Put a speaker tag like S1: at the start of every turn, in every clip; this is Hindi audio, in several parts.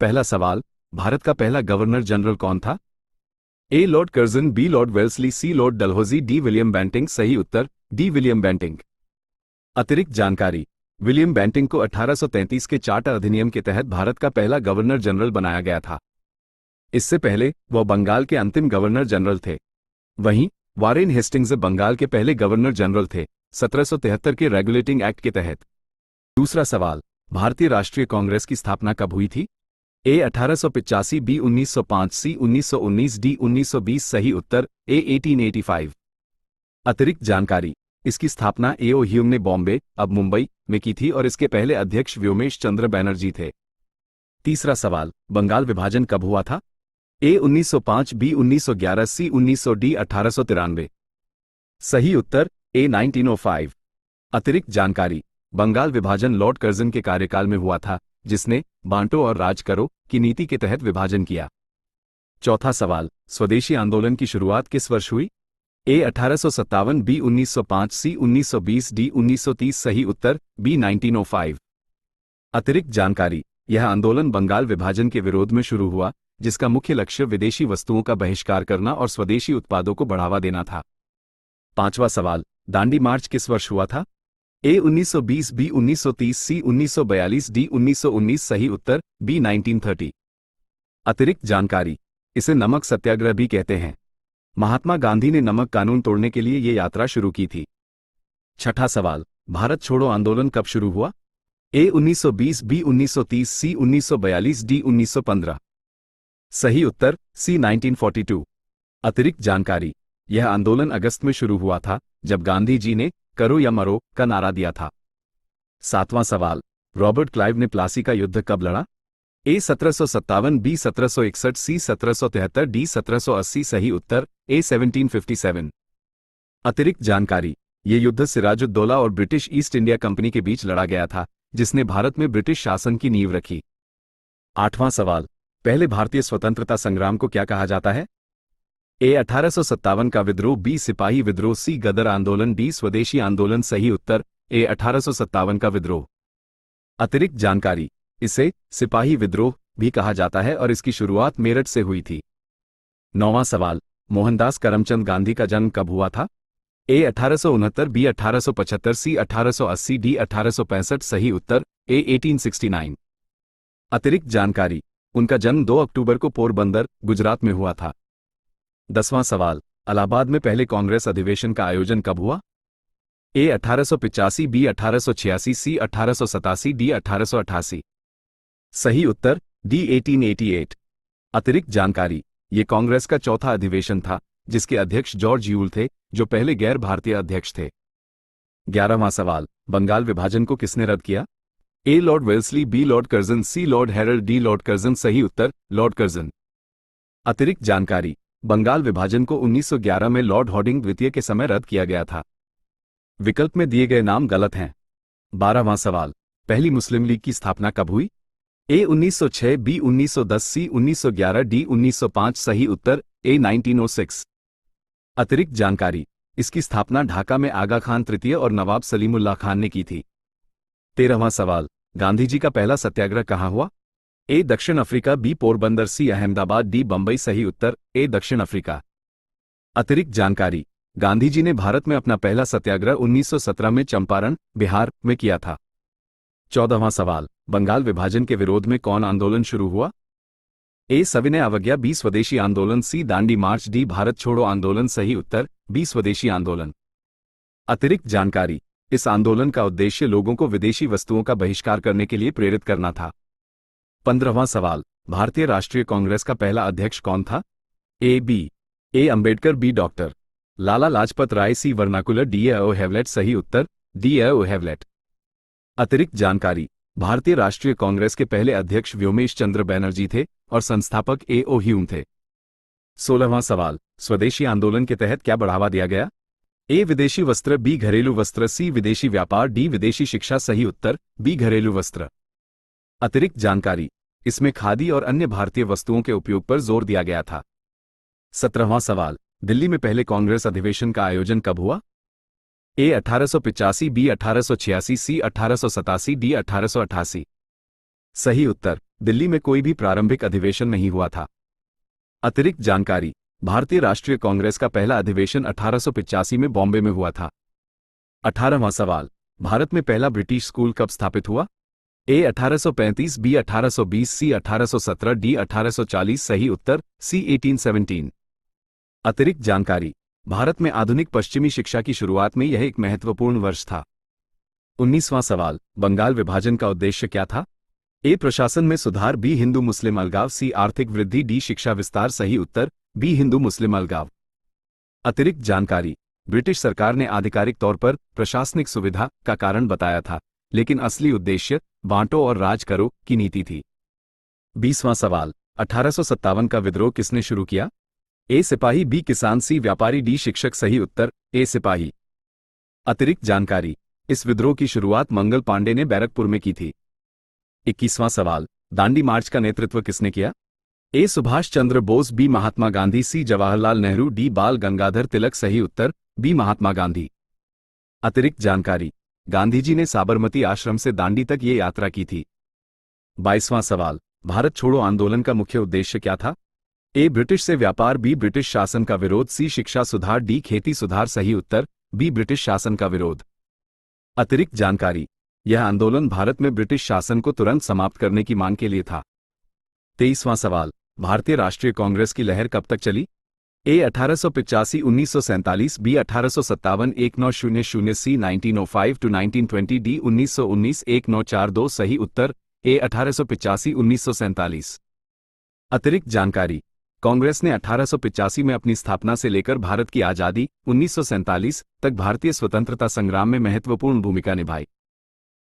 S1: पहला सवाल, भारत का पहला गवर्नर जनरल कौन था? A Lord Curzon, B Lord Wellesley, C Lord Dalhousie, D William Bentinck. सही उत्तर डी विलियम बेंटिंक। अतिरिक्त जानकारी, विलियम बेंटिंक को 1833 के चार्टर अधिनियम के तहत भारत का पहला गवर्नर जनरल बनाया गया था। इससे पहले वह बंगाल के अंतिम गवर्नर जनरल थे। वहीं वारेन हेस्टिंग्स बंगाल के पहले गवर्नर जनरल थे 1773 के रेगुलेटिंग एक्ट के तहत। दूसरा सवाल, भारतीय राष्ट्रीय कांग्रेस की स्थापना कब हुई थी? ए 1885, बी 1905, सी 1919, डी 1920। सही उत्तर ए 1885। अतिरिक्त जानकारी, इसकी स्थापना ए.ओ. ह्यूम ने बॉम्बे, अब मुंबई, में की थी और इसके पहले अध्यक्ष व्योमेश चंद्र बैनर्जी थे। तीसरा सवाल, बंगाल विभाजन कब हुआ था? ए 1905, बी 1911, सी 1900, डी 1893। सही उत्तर ए 1905। अतिरिक्त जानकारी, बंगाल विभाजन लॉर्ड कर्जन के कार्यकाल में हुआ था, जिसने बांटो और राज करो की नीति के तहत विभाजन किया। चौथा सवाल, स्वदेशी आंदोलन की शुरुआत किस वर्ष हुई? ए 1857, बी 1905, सी 1920, डी 1930। सही उत्तर बी 1905। अतिरिक्त जानकारी, यह आंदोलन बंगाल विभाजन के विरोध में शुरू हुआ, जिसका मुख्य लक्ष्य विदेशी वस्तुओं का बहिष्कार करना और स्वदेशी उत्पादों को बढ़ावा देना था। पांचवा सवाल, दांडी मार्च किस वर्ष हुआ था? ए 1920, बी 1930, सी 1942, डी 1919। सही उत्तर बी 1930। अतिरिक्त जानकारी, इसे नमक सत्याग्रह भी कहते हैं। महात्मा गांधी ने नमक कानून तोड़ने के लिए ये यात्रा शुरू की थी। छठा सवाल, भारत छोड़ो आंदोलन कब शुरू हुआ? ए 1920, बी 1930, सी 1942, डी 1915। सही उत्तर सी 1942। अतिरिक्त जानकारी, यह आंदोलन अगस्त में शुरू हुआ था, जब गांधी जी ने करो या मरो का नारा दिया था। सातवां सवाल, रॉबर्ट क्लाइव ने प्लासी का युद्ध कब लड़ा? ए 1757, बी 1761, सी 1773, डी 1780। सही उत्तर ए 1757। अतिरिक्त जानकारी, ये युद्ध सिराजुद्दौला और ब्रिटिश ईस्ट इंडिया कंपनी के बीच लड़ा गया था, जिसने भारत में ब्रिटिश शासन की नींव रखी। आठवां सवाल, पहले भारतीय स्वतंत्रता संग्राम को क्या कहा जाता है? ए 1857 का विद्रोह, बी सिपाही विद्रोह, सी गदर आंदोलन, डी स्वदेशी आंदोलन। सही उत्तर ए 1857 का विद्रोह। अतिरिक्त जानकारी, इसे सिपाही विद्रोह भी कहा जाता है और इसकी शुरुआत मेरठ से हुई थी। नौवां सवाल, मोहनदास करमचंद गांधी का जन्म कब हुआ था? ए 1869, बी 1875, सी 1880, डी 1865। सही उत्तर ए 1869। अतिरिक्त जानकारी, उनका जन्म 2 अक्टूबर को पोरबंदर, गुजरात में हुआ था। 10वां सवाल, इलाहाबाद में पहले कांग्रेस अधिवेशन का आयोजन कब हुआ? ए 1885, बी 1886, सी 1887, डी 1888। सही उत्तर डी 1888। अतिरिक्त जानकारी, ये कांग्रेस का चौथा अधिवेशन था, जिसके अध्यक्ष जॉर्ज यूल थे, जो पहले गैर भारतीय अध्यक्ष थे। 11वां सवाल, बंगाल विभाजन को किसने रद्द किया? A Lord Wellesley, B Lord Curzon, C Lord Harold, D Lord Curzon. सही उत्तर लॉर्ड कर्जन। अतिरिक्त जानकारी, बंगाल विभाजन को 1911 में लॉर्ड हॉर्डिंग द्वितीय के समय रद्द किया गया था। विकल्प में दिए गए नाम गलत हैं। 12वां सवाल, पहली मुस्लिम लीग की स्थापना कब हुई? ए 1906, बी 1910, सी 1911, डी 1905। सही उत्तर ए 1906। अतिरिक्त जानकारी, इसकी स्थापना ढाका में आगा खान तृतीय और नवाब सलीमुल्लाह खान ने की थी। 13वां सवाल, गांधी जी का पहला सत्याग्रह कहाँ हुआ? ए दक्षिण अफ्रीका, बी पोरबंदर, सी अहमदाबाद, डी बंबई। सही उत्तर ए दक्षिण अफ्रीका। अतिरिक्त जानकारी, गांधी जी ने भारत में अपना पहला सत्याग्रह 1917 में चंपारण, बिहार में किया था। 14वां सवाल, बंगाल विभाजन के विरोध में कौन आंदोलन शुरू हुआ? ए सविनय अवज्ञा, बी स्वदेशी आंदोलन, सी दांडी मार्च, डी भारत छोड़ो आंदोलन। सही उत्तर बी स्वदेशी आंदोलन। अतिरिक्त जानकारी, इस आंदोलन का उद्देश्य लोगों को विदेशी वस्तुओं का बहिष्कार करने के लिए प्रेरित करना था। 15वां सवाल, भारतीय राष्ट्रीय कांग्रेस का पहला अध्यक्ष कौन था? A Ambedkar, B doctor Lala Lajpat Rai, C vernacular, D A O Hewlett. सही उत्तर डी ए ओ हैवलेट। अतिरिक्त जानकारी, भारतीय राष्ट्रीय कांग्रेस के पहले अध्यक्ष व्योमेश चंद्र बैनर्जी थे और संस्थापक ए.ओ. ह्यूम थे। 16वां सवाल, स्वदेशी आंदोलन के तहत क्या बढ़ावा दिया गया? ए विदेशी वस्त्र, बी घरेलू वस्त्र, सी विदेशी व्यापार, डी विदेशी शिक्षा। सही उत्तर बी घरेलू वस्त्र। अतिरिक्त जानकारी, इसमें खादी और अन्य भारतीय वस्तुओं के उपयोग पर जोर दिया गया था। 17वां सवाल, दिल्ली में पहले कांग्रेस अधिवेशन का आयोजन कब हुआ? ए 1885, बी 1886, सी 1887, डी 1888। सही उत्तर दिल्ली में कोई भी प्रारंभिक अधिवेशन नहीं हुआ था। अतिरिक्त जानकारी, भारतीय राष्ट्रीय कांग्रेस का पहला अधिवेशन 1885 में बॉम्बे में हुआ था। 18वां सवाल, भारत में पहला ब्रिटिश स्कूल कब स्थापित हुआ? ए 1835, बी 1820, सी 1817, डी 1840। सही उत्तर सी 1817। अतिरिक्त जानकारी, भारत में आधुनिक पश्चिमी शिक्षा की शुरुआत में यह एक महत्वपूर्ण वर्ष था। 19वां सवाल, बंगाल विभाजन का उद्देश्य क्या था? ए प्रशासन में सुधार, बी हिंदू मुस्लिम अलगाव, सी आर्थिक वृद्धि, डी शिक्षा विस्तार। सही उत्तर बी हिंदू मुस्लिम अलगाव। अतिरिक्त जानकारी, ब्रिटिश सरकार ने आधिकारिक तौर पर प्रशासनिक सुविधा का कारण बताया था, लेकिन असली उद्देश्य बांटो और राज करो की नीति थी। 20वां सवाल, 1857 का विद्रोह किसने शुरू किया? ए सिपाही, बी किसान, सी व्यापारी, डी शिक्षक। सही उत्तर ए सिपाही। अतिरिक्त जानकारी, इस विद्रोह की शुरुआत मंगल पांडे ने बैरकपुर में की थी। 21वां सवाल, दांडी मार्च का नेतृत्व किसने किया? ए सुभाष चंद्र बोस, बी महात्मा गांधी, सी जवाहरलाल नेहरू, डी बाल गंगाधर तिलक। सही उत्तर बी महात्मा गांधी। अतिरिक्त जानकारी, गांधी जी ने साबरमती आश्रम से दांडी तक ये यात्रा की थी। 22वां सवाल, भारत छोड़ो आंदोलन का मुख्य उद्देश्य क्या था? ए ब्रिटिश से व्यापार, बी ब्रिटिश शासन का विरोध, सी शिक्षा सुधार, डी खेती सुधार। सही उत्तर बी ब्रिटिश शासन का विरोध। अतिरिक्त जानकारी, यह आंदोलन भारत में ब्रिटिश शासन को तुरंत समाप्त करने की मांग के लिए था। 23वां सवाल, भारतीय राष्ट्रीय कांग्रेस की लहर कब तक चली? ए 1885 1947, बी 1857 1900, सी 1905 to 1920, डी 1919 1942। सही उत्तर ए 1885 1947। अतिरिक्त जानकारी, कांग्रेस ने 1885 में अपनी स्थापना से लेकर भारत की आजादी 1947 तक भारतीय स्वतंत्रता संग्राम में महत्वपूर्ण भूमिका निभाई।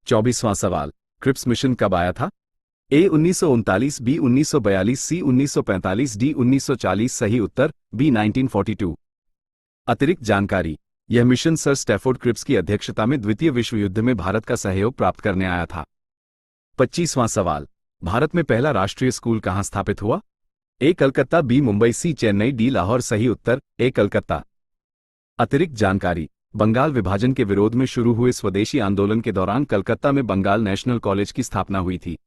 S1: 24वां सवाल, क्रिप्स मिशन कब आया था? ए 1939, बी 1942, सी 1945, डी 1940। सही उत्तर बी 1942। अतिरिक्त जानकारी, यह मिशन सर स्टैफोर्ड क्रिप्स की अध्यक्षता में द्वितीय विश्व युद्ध में भारत का सहयोग प्राप्त करने आया था। 25वां सवाल, भारत में पहला राष्ट्रीय स्कूल कहां स्थापित हुआ? ए कलकत्ता, बी मुंबई, सी चेन्नई, डी लाहौर। सही उत्तर ए कलकत्ता। अतिरिक्त जानकारी, बंगाल विभाजन के विरोध में शुरू हुए स्वदेशी आंदोलन के दौरान कलकत्ता में बंगाल नेशनल कॉलेज की स्थापना हुई थी।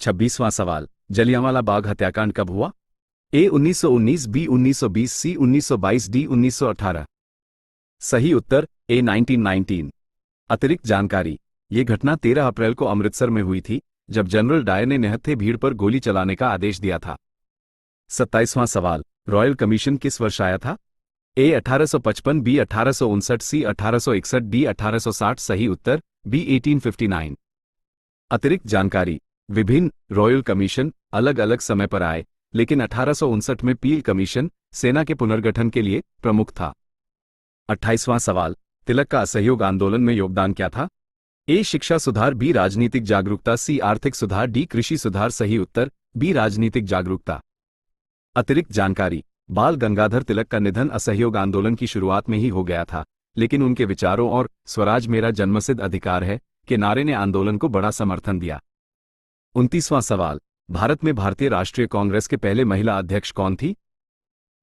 S1: 26वां सवाल, जलियांवाला बाग हत्याकांड कब हुआ? ए 1919, बी 1920, सी 1922, डी 1918। सही उत्तर ए 1919। अतिरिक्त जानकारी, ये घटना 13 अप्रैल को अमृतसर में हुई थी, जब जनरल डायर ने निहत्थे भीड़ पर गोली चलाने का आदेश दिया था। 27वां सवाल, रॉयल कमीशन किस वर्ष आया था? ए 1855, बी 1859, सी 1861, डी 1860। सही उत्तर बी 1859। अतिरिक्त जानकारी, विभिन्न रॉयल कमीशन अलग अलग समय पर आए, लेकिन 1859 में पील कमीशन सेना के पुनर्गठन के लिए प्रमुख था। 28वां सवाल, तिलक का असहयोग आंदोलन में योगदान क्या था? ए शिक्षा सुधार, बी राजनीतिक जागरूकता, सी आर्थिक सुधार, डी कृषि सुधार। सही उत्तर बी राजनीतिक जागरूकता। अतिरिक्त जानकारी, बाल गंगाधर तिलक का निधन असहयोग आंदोलन की शुरुआत में ही हो गया था, लेकिन उनके विचारों और स्वराज मेरा जन्मसिद्ध अधिकार है के नारे ने आंदोलन को बड़ा समर्थन दिया। 29वां सवाल, भारत में भारतीय राष्ट्रीय कांग्रेस के पहले महिला अध्यक्ष कौन थी?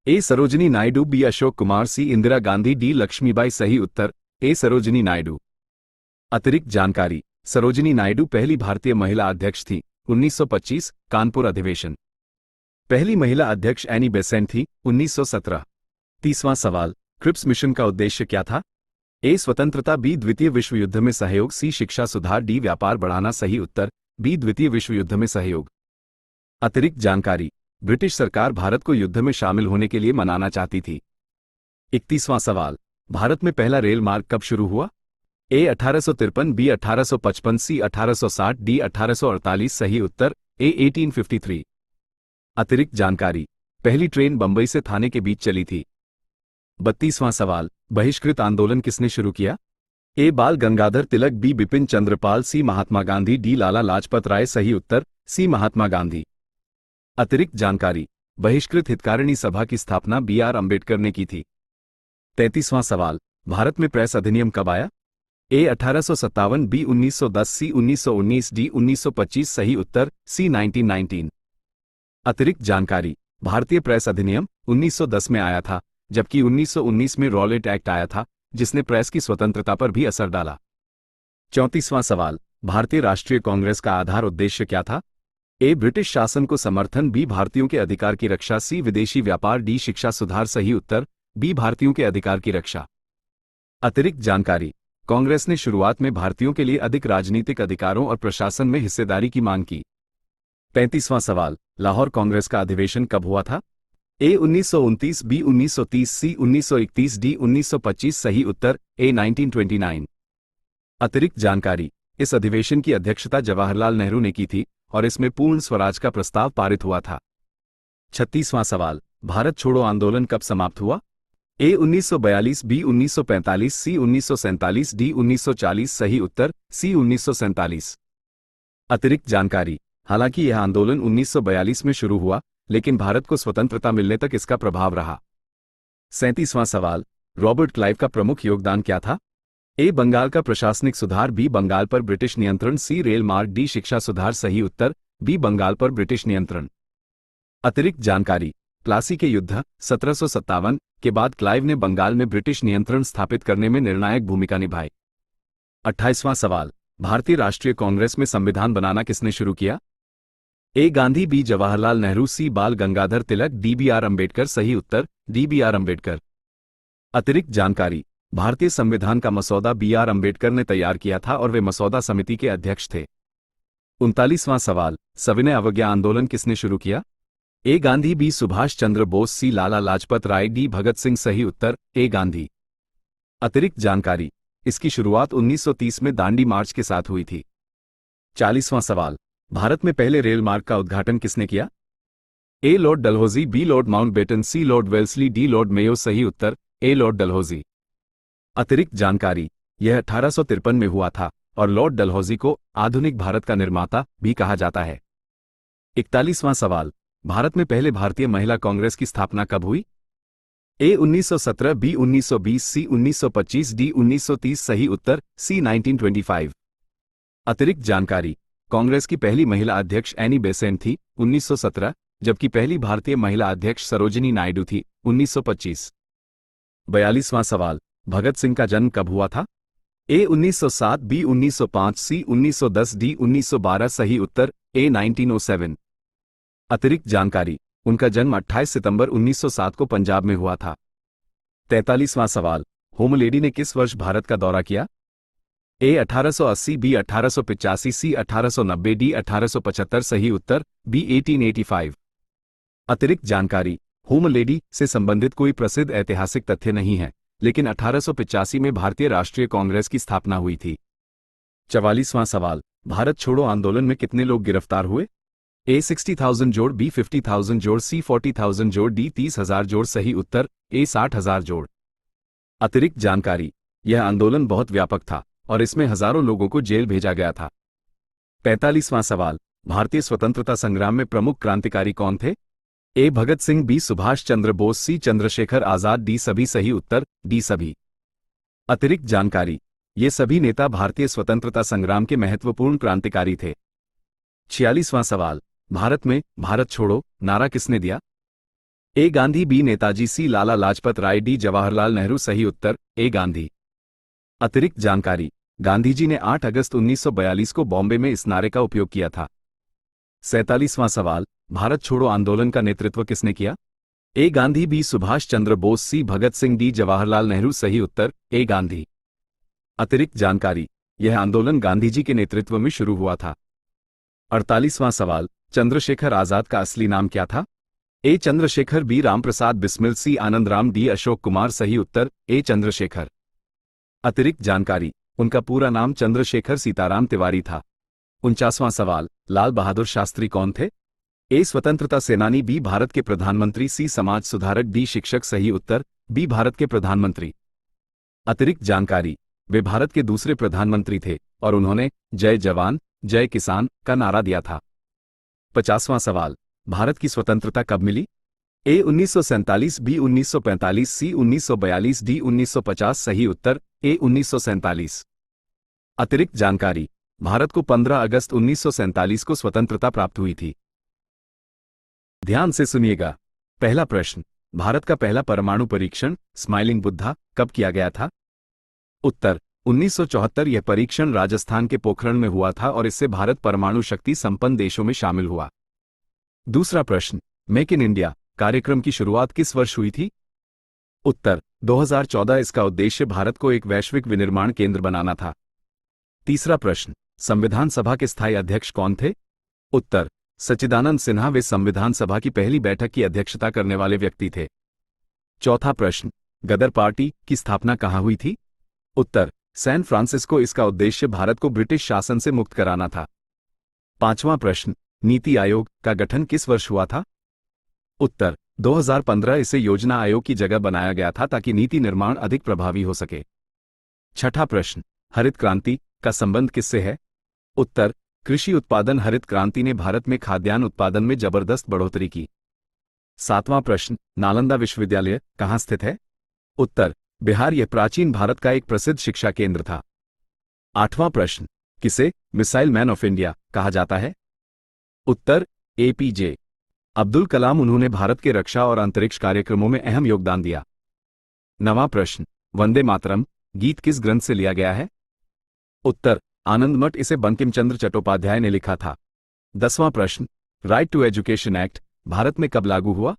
S1: ए सरोजिनी नायडू, बी अशोक कुमार, सी इंदिरा गांधी, डी लक्ष्मीबाई। सही उत्तर ए सरोजिनी नायडू। अतिरिक्त जानकारी, सरोजिनी नायडू पहली भारतीय महिला अध्यक्ष थी। 1925 कानपुर अधिवेशन। पहली महिला अध्यक्ष एनी बेसेंट थी। 1917। 30वां सवाल, क्रिप्स मिशन का उद्देश्य क्या था? ए स्वतंत्रता, बी द्वितीय विश्व युद्ध में सहयोग, सी शिक्षा सुधार, डी व्यापार बढ़ाना। सही उत्तर बी द्वितीय विश्व युद्ध में सहयोग। अतिरिक्त जानकारी, ब्रिटिश सरकार भारत को युद्ध में शामिल होने के लिए मनाना चाहती थी। 31वां सवाल, भारत में पहला रेल मार्ग कब शुरू हुआ? ए 1853, बी 1855, सी 1860, डी 1848। सही उत्तर ए 1853। अतिरिक्त जानकारी, पहली ट्रेन बंबई से थाने के बीच चली थी। 32वां सवाल, बहिष्कृत आंदोलन किसने शुरू किया? ए बाल गंगाधर तिलक, बी बिपिन चंद्रपाल, सी महात्मा गांधी, डी लाला लाजपत राय। सही उत्तर सी महात्मा गांधी। अतिरिक्त जानकारी, बहिष्कृत हितकारिणी सभा की स्थापना बी आर अम्बेडकर ने की थी। 33वां सवाल, भारत में प्रेस अधिनियम कब आया? ए 1857, बी 1910, सी 1919, डी 1925। सही उत्तर सी 1919। अतिरिक्त जानकारी, भारतीय प्रेस अधिनियम 1910 में आया था, जबकि 1919 में रॉलेट एक्ट आया था, जिसने प्रेस की स्वतंत्रता पर भी असर डाला। 34वां सवाल, भारतीय राष्ट्रीय कांग्रेस का आधार उद्देश्य क्या था? ए ब्रिटिश शासन को समर्थन, बी भारतीयों के अधिकार की रक्षा, सी विदेशी व्यापार, डी शिक्षा सुधार। सही उत्तर बी भारतीयों के अधिकार की रक्षा। अतिरिक्त जानकारी। कांग्रेस ने शुरुआत में भारतीयों के लिए अधिक राजनीतिक अधिकारों और प्रशासन में हिस्सेदारी की मांग की। 35वां सवाल, लाहौर कांग्रेस का अधिवेशन कब हुआ था? ए 1929, बी 1930, सी 1931, डी 1925। सही उत्तर ए 1929। अतिरिक्त जानकारी। इस अधिवेशन की अध्यक्षता जवाहरलाल नेहरू ने की थी और इसमें पूर्ण स्वराज का प्रस्ताव पारित हुआ था। 36वां सवाल, भारत छोड़ो आंदोलन कब समाप्त हुआ? ए 1942, बी 1945, सी 1947, डी 1940। सही उत्तर सी 1947। अतिरिक्त जानकारी। हालांकि यह आंदोलन 1942 में शुरू हुआ, लेकिन भारत को स्वतंत्रता मिलने तक इसका प्रभाव रहा। 37वां सवाल, रॉबर्ट क्लाइव का प्रमुख योगदान क्या था? ए बंगाल का प्रशासनिक सुधार, बी बंगाल पर ब्रिटिश नियंत्रण, सी रेल मार्ग, डी शिक्षा सुधार। सही उत्तर बी बंगाल पर ब्रिटिश नियंत्रण। अतिरिक्त जानकारी। प्लासी के युद्ध 1757 के बाद क्लाइव ने बंगाल में ब्रिटिश नियंत्रण स्थापित करने में निर्णायक भूमिका निभाई। 28वां सवाल, भारतीय राष्ट्रीय कांग्रेस में संविधान बनाना किसने शुरू किया? ए गांधी, बी जवाहरलाल नेहरू, सी बाल Gangadhar Tilak, D B are Ambedkar. सही उत्तर डी बी आर अम्बेडकर। अतिरिक्त जानकारी। भारतीय संविधान का मसौदा बी आर अम्बेडकर ने तैयार किया था और वे मसौदा समिति के अध्यक्ष थे। 39वां सवाल, सविनय अवज्ञा आंदोलन किसने शुरू किया? ए गांधी, बी सुभाष चंद्र बोस, सी लाला लाजपत राय, डी भगत सिंह। सही उत्तर ए गांधी। अतिरिक्त जानकारी। इसकी शुरुआत 1930 में दांडी मार्च के साथ हुई थी। 40वां सवाल, भारत में पहले रेल मार्ग का उद्घाटन किसने किया? A Lord Dalhousie, B Lord Mountbatten, C Lord Wellesley, D Lord Mayo. सही उत्तर ए लॉर्ड डलहौजी। अतिरिक्त जानकारी। यह 1853 में हुआ था और लॉर्ड डलहौजी को आधुनिक भारत का निर्माता भी कहा जाता है। 41वां सवाल, भारत में पहले भारतीय महिला कांग्रेस की स्थापना कब हुई? ए 1917, बी 1920, सी 1925, डी 1930। सही उत्तर सी 1925। अतिरिक्त जानकारी। कांग्रेस की पहली महिला अध्यक्ष एनी बेसेंट थी 1917, जबकि पहली भारतीय महिला अध्यक्ष सरोजिनी नायडू थी 1925। 42वां सवाल, भगत सिंह का जन्म कब हुआ था? ए 1907, बी 1905, सी 1910, डी 1912। सही उत्तर ए 1907। अतिरिक्त जानकारी। उनका जन्म 28 सितंबर 1907 को पंजाब में हुआ था। 43वां सवाल, होम लेडी ने किस वर्ष भारत का दौरा किया? ए 1880, बी 1885, सी 1890, डी 1875। सही उत्तर बी 1885। अतिरिक्त जानकारी। होम लेडी से संबंधित कोई प्रसिद्ध ऐतिहासिक तथ्य नहीं है, लेकिन 1885 में भारतीय राष्ट्रीय कांग्रेस की स्थापना हुई थी। 44वां सवाल, भारत छोड़ो आंदोलन में कितने लोग गिरफ्तार हुए? ए 60,000 जोड़, बी 50,000 जोड़, सी 40,000 जोड़, डी 30,000 जोड़। सही उत्तर ए 60,000 जोड़। अतिरिक्त जानकारी। यह आंदोलन बहुत व्यापक था और इसमें हजारों लोगों को जेल भेजा गया था। 45वां सवाल, भारतीय स्वतंत्रता संग्राम में प्रमुख क्रांतिकारी कौन थे? ए भगत सिंह, बी सुभाष चंद्र बोस, सी चंद्रशेखर आजाद, डी सभी। सही उत्तर डी सभी। अतिरिक्त जानकारी। ये सभी नेता भारतीय स्वतंत्रता संग्राम के महत्वपूर्ण क्रांतिकारी थे। 46वां सवाल, भारत में भारत छोड़ो नारा किसने दिया? ए गांधी, बी नेताजी, सी लाला लाजपत राय, डी जवाहरलाल नेहरू। सही उत्तर ए गांधी। अतिरिक्त जानकारी। गांधी जी ने 8 अगस्त 1942 को बॉम्बे में इस नारे का उपयोग किया था। 47वां सवाल, भारत छोड़ो आंदोलन का नेतृत्व किसने किया? ए गांधी, बी सुभाष चंद्र बोस, सी भगत सिंह, डी जवाहरलाल नेहरू। सही उत्तर ए गांधी। अतिरिक्त जानकारी। यह आंदोलन गांधी जी के नेतृत्व में शुरू हुआ था। 48वां सवाल, चंद्रशेखर आजाद का असली नाम क्या था? ए चंद्रशेखर, बी रामप्रसाद बिस्मिल, सी आनंदराम, डी अशोक कुमार। सही उत्तर ए चंद्रशेखर। अतिरिक्त जानकारी। उनका पूरा नाम चंद्रशेखर सीताराम तिवारी था। 49वां सवाल, लाल बहादुर शास्त्री कौन थे? ए स्वतंत्रता सेनानी, बी भारत के प्रधानमंत्री, सी समाज सुधारक, डी शिक्षक। सही उत्तर बी भारत के प्रधानमंत्री। अतिरिक्त जानकारी। वे भारत के दूसरे प्रधानमंत्री थे और उन्होंने जय जवान जय किसान का नारा दिया था। 50वां सवाल, भारत की स्वतंत्रता कब मिली? ए 1947, बी 1945, सी 1942, डी 1950। सही उत्तर ए 1947। अतिरिक्त जानकारी। भारत को 15 अगस्त 1947 को स्वतंत्रता प्राप्त हुई थी। ध्यान से सुनिएगा। पहला प्रश्न, भारत का पहला परमाणु परीक्षण स्माइलिंग बुद्धा कब किया गया था? उत्तर 1974 यह परीक्षण राजस्थान के पोखरण में हुआ था और इससे भारत परमाणु शक्ति संपन्न देशों में शामिल हुआ। दूसरा प्रश्न, मेक इन इंडिया कार्यक्रम की शुरुआत किस वर्ष हुई थी? उत्तर 2014। इसका उद्देश्य भारत को एक वैश्विक विनिर्माण केंद्र बनाना था। तीसरा प्रश्न, संविधान सभा के स्थायी अध्यक्ष कौन थे? उत्तर सच्चिदानंद सिन्हा। वे संविधान सभा की पहली बैठक की अध्यक्षता करने वाले व्यक्ति थे। चौथा प्रश्न, गदर पार्टी की स्थापना कहाँ हुई थी? उत्तर सैन फ्रांसिस्को। इसका उद्देश्य भारत को ब्रिटिश शासन से मुक्त कराना था। पांचवां प्रश्न, नीति आयोग का गठन किस वर्ष हुआ था? उत्तर 2015। इसे योजना आयोग की जगह बनाया गया था ताकि नीति निर्माण अधिक प्रभावी हो सके। छठा प्रश्न, हरित क्रांति का संबंध किससे है? उत्तर कृषि उत्पादन। हरित क्रांति ने भारत में खाद्यान्न उत्पादन में जबरदस्त बढ़ोतरी की। सातवां प्रश्न, नालंदा विश्वविद्यालय कहाँ स्थित है? उत्तर बिहार। यह प्राचीन भारत का एक प्रसिद्ध शिक्षा केंद्र था। आठवां प्रश्न, किसे मिसाइल मैन ऑफ इंडिया कहा जाता है? उत्तर APJ अब्दुल कलाम। उन्होंने भारत के रक्षा और अंतरिक्ष कार्यक्रमों में अहम योगदान दिया। नवां प्रश्न, वंदे मातरम गीत किस ग्रंथ से लिया गया है? उत्तर आनंदमठ। इसे बंकिम चंद्र चट्टोपाध्याय ने लिखा था। 10वां प्रश्न, right to education act Bharat में कब लागू हुआ?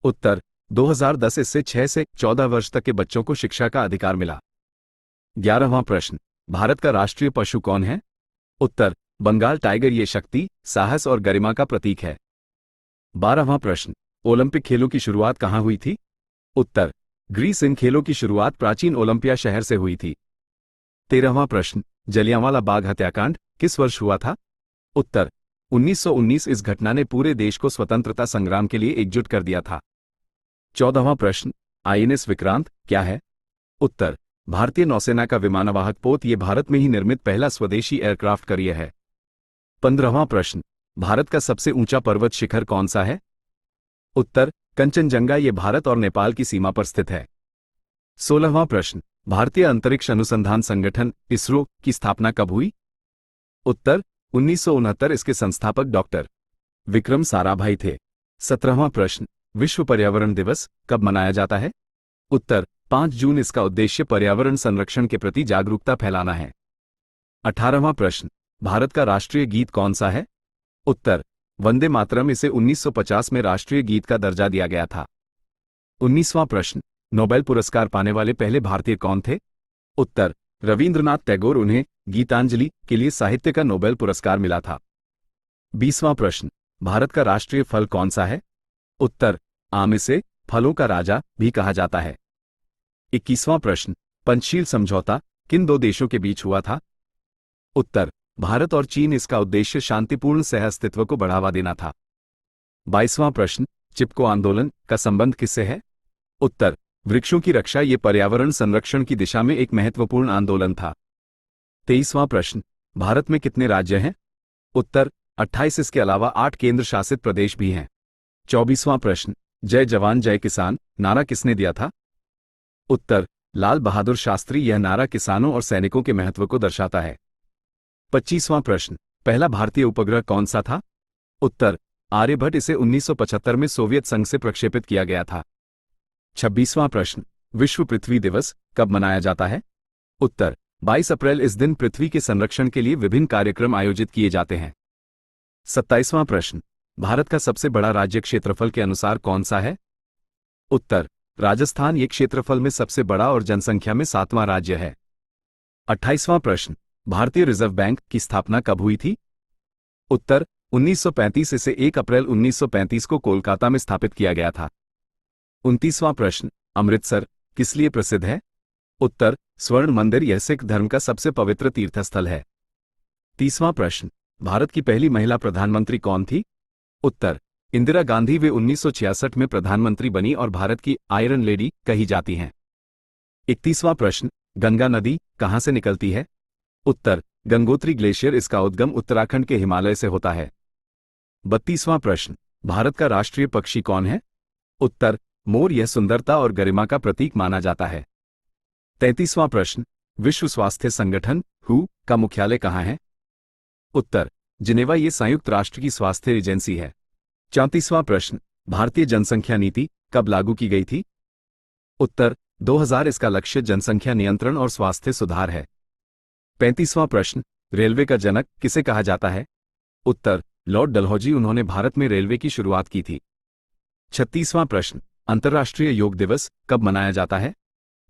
S1: उत्तर 2010। इससे 6 से 14 वर्ष तक के बच्चों को शिक्षा का अधिकार मिला। 11वां प्रश्न, भारत का राष्ट्रीय पशु कौन है? उत्तर बंगाल टाइगर। ये शक्ति, साहस और गरिमा का प्रतीक है। 12वां प्रश्न, ओलंपिक खेलों की शुरुआत कहाँ हुई थी? उत्तर ग्रीस। इन खेलों की शुरुआत प्राचीन ओलंपिया शहर से हुई थी। 13वां प्रश्न, जलियांवाला बाग हत्याकांड किस वर्ष हुआ था? उत्तर 1919। इस घटना ने पूरे देश को स्वतंत्रता संग्राम के लिए एकजुट कर दिया था। 14वां प्रश्न, INS विक्रांत क्या है? उत्तर भारतीय नौसेना का विमानवाहक पोत। यह भारत में ही निर्मित पहला स्वदेशी एयरक्राफ्ट कैरियर है। 15वां प्रश्न, भारत का सबसे ऊंचा पर्वत शिखर कौन सा है? उत्तर कंचनजंगा। यह भारत और नेपाल की सीमा पर स्थित है। 16वां प्रश्न, भारतीय अंतरिक्ष अनुसंधान संगठन ISRO की स्थापना कब हुई? उत्तर 1969। इसके संस्थापक डॉक्टर विक्रम साराभाई थे। 17वां प्रश्न, विश्व पर्यावरण दिवस कब मनाया जाता है? उत्तर 5 जून। इसका उद्देश्य पर्यावरण संरक्षण के प्रति जागरूकता फैलाना है। 18वां प्रश्न, भारत का राष्ट्रीय गीत कौन सा है? उत्तर वंदे मातरम। इसे 1950 में राष्ट्रीय गीत का दर्जा दिया गया था। 19वां प्रश्न, नोबेल पुरस्कार पाने वाले पहले भारतीय कौन थे? उत्तर रविंद्रनाथ टैगोर। उन्हें गीतांजलि के लिए साहित्य का नोबेल पुरस्कार मिला था। 20वां प्रश्न, भारत का राष्ट्रीय फल कौन सा है? उत्तर आम। इसे फलों का राजा भी कहा जाता है। 21वां प्रश्न, पंचशील समझौता किन दो देशों के बीच हुआ था? उत्तर भारत और चीन। इसका उद्देश्य शांतिपूर्ण सहअस्तित्व को बढ़ावा देना था। 22वां प्रश्न, चिपको आंदोलन का संबंध किससे है? उत्तर वृक्षों की रक्षा। ये पर्यावरण संरक्षण की दिशा में एक महत्वपूर्ण आंदोलन था। 23वां प्रश्न, भारत में कितने राज्य हैं? उत्तर 28। इसके अलावा 8 केंद्र शासित प्रदेश भी हैं। 24वां प्रश्न, जय जवान जय किसान नारा किसने दिया था? उत्तर लाल बहादुर शास्त्री। यह नारा किसानों और सैनिकों के महत्व को दर्शाता है। 25वां प्रश्न, पहला भारतीय उपग्रह कौन सा था? उत्तर आर्यभट्ट। इसे 1975 में सोवियत संघ से प्रक्षेपित किया गया था। 26वां प्रश्न, विश्व पृथ्वी दिवस कब मनाया जाता है? उत्तर 22 अप्रैल। इस दिन पृथ्वी के संरक्षण के लिए विभिन्न कार्यक्रम आयोजित किए जाते हैं। 27वां प्रश्न, भारत का सबसे बड़ा राज्य क्षेत्रफल के अनुसार कौन सा है? उत्तर राजस्थान। ये क्षेत्रफल में सबसे बड़ा और जनसंख्या में 7वां राज्य है। 28वां प्रश्न, भारतीय रिजर्व बैंक की स्थापना कब हुई थी? उत्तर 1935। इसे 1 अप्रैल 1935 को कोलकाता में स्थापित किया गया था। 29वां प्रश्न, अमृतसर किस लिए प्रसिद्ध है? उत्तर स्वर्ण मंदिर। यह सिख धर्म का सबसे पवित्र तीर्थस्थल है। 30वां प्रश्न, भारत की पहली महिला प्रधानमंत्री कौन थी? उत्तर इंदिरा गांधी। वे 1966 में प्रधानमंत्री बनी और भारत की आयरन लेडी कही जाती हैं। 31वां प्रश्न, गंगा नदी कहां से निकलती है? उत्तर गंगोत्री ग्लेशियर। इसका उद्गम उत्तराखंड के हिमालय से होता है। 32वां प्रश्न, भारत का राष्ट्रीय पक्षी कौन है? उत्तर मोर। यह सुंदरता और गरिमा का प्रतीक माना जाता है। 33वां प्रश्न, विश्व स्वास्थ्य संगठन WHO का मुख्यालय कहाँ है? उत्तर जिनेवा। ये संयुक्त राष्ट्र की स्वास्थ्य एजेंसी है। 34वां प्रश्न, भारतीय जनसंख्या नीति कब लागू की गई थी? उत्तर 2000 इसका लक्ष्य जनसंख्या नियंत्रण और स्वास्थ्य सुधार है। 35वां प्रश्न, रेलवे का जनक किसे कहा जाता है? उत्तर, लॉर्ड डलहौजी, उन्होंने भारत में रेलवे की शुरुआत की थी। 36वां प्रश्न, अंतर्राष्ट्रीय योग दिवस कब मनाया जाता है?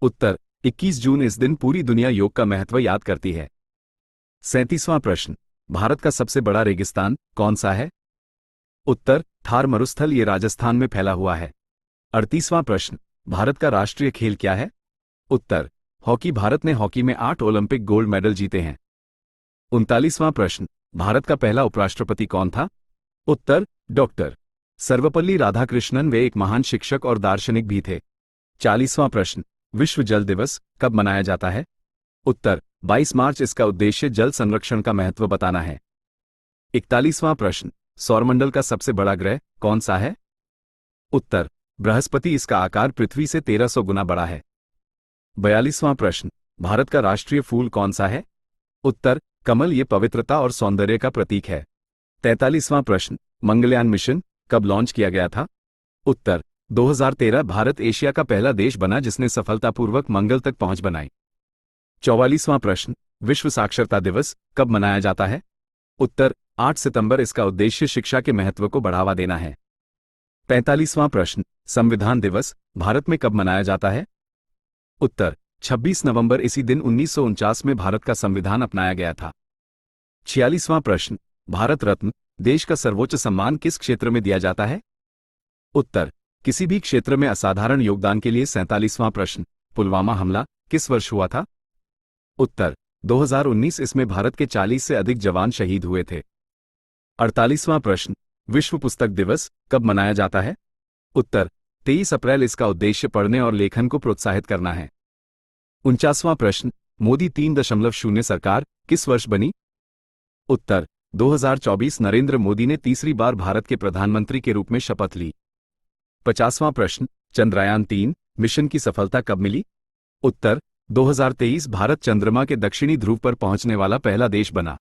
S1: उत्तर, 21 जून। इस दिन पूरी दुनिया योग का महत्व याद करती है। 37वां प्रश्न, भारत का सबसे बड़ा रेगिस्तान कौन सा है? उत्तर, थार मरुस्थल, ये राजस्थान में फैला हुआ है। 38वां प्रश्न, भारत का राष्ट्रीय खेल क्या है? उत्तर, हॉकी। भारत ने हॉकी में 8 ओलंपिक गोल्ड मेडल जीते हैं। 39वां प्रश्न, भारत का पहला उपराष्ट्रपति कौन था? उत्तर, डॉक्टर सर्वपल्ली राधाकृष्णन। वे एक महान शिक्षक और दार्शनिक भी थे। 40वां प्रश्न, विश्व जल दिवस कब मनाया जाता है? उत्तर, 22 मार्च। इसका उद्देश्य जल संरक्षण का महत्व बताना है। 41वां प्रश्न, सौरमंडल का सबसे बड़ा ग्रह कौन सा है? उत्तर, बृहस्पति। इसका आकार पृथ्वी से 1300 गुना बड़ा है। 42वां प्रश्न, भारत का राष्ट्रीय फूल कौन सा है? उत्तर, कमल। ये पवित्रता और सौंदर्य का प्रतीक है। 43वां प्रश्न, मंगलयान मिशन कब लॉन्च किया गया था? उत्तर, 2013। भारत एशिया का पहला देश बना जिसने सफलतापूर्वक मंगल तक पहुंच बनाई। 44वां प्रश्न, विश्व साक्षरता दिवस कब मनाया जाता है? उत्तर, 8 सितंबर। इसका उद्देश्य शिक्षा के महत्व को बढ़ावा देना है। 45वां प्रश्न, संविधान दिवस भारत में कब मनाया जाता है? उत्तर, 26 नवंबर। इसी दिन 1949 में भारत का संविधान अपनाया गया था। 46वां प्रश्न, भारत रत्न देश का सर्वोच्च सम्मान किस क्षेत्र में दिया जाता है? उत्तर, किसी भी क्षेत्र में असाधारण योगदान के लिए। 47वां प्रश्न, पुलवामा हमला किस वर्ष हुआ था? उत्तर, 2019। इसमें भारत के 40 से अधिक जवान शहीद हुए थे। 48वां प्रश्न, विश्व पुस्तक दिवस कब मनाया जाता है? उत्तर, 23 अप्रैल। इसका उद्देश्य पढ़ने और लेखन को प्रोत्साहित करना है। 49वां प्रश्न, मोदी 3.0 सरकार किस वर्ष बनी? उत्तर, 2024। नरेंद्र मोदी ने तीसरी बार भारत के प्रधानमंत्री के रूप में शपथ ली। 50वां प्रश्न, चंद्रयान 3 मिशन की सफलता कब मिली? उत्तर, 2023। भारत चंद्रमा के दक्षिणी ध्रुव पर पहुंचने वाला पहला देश बना।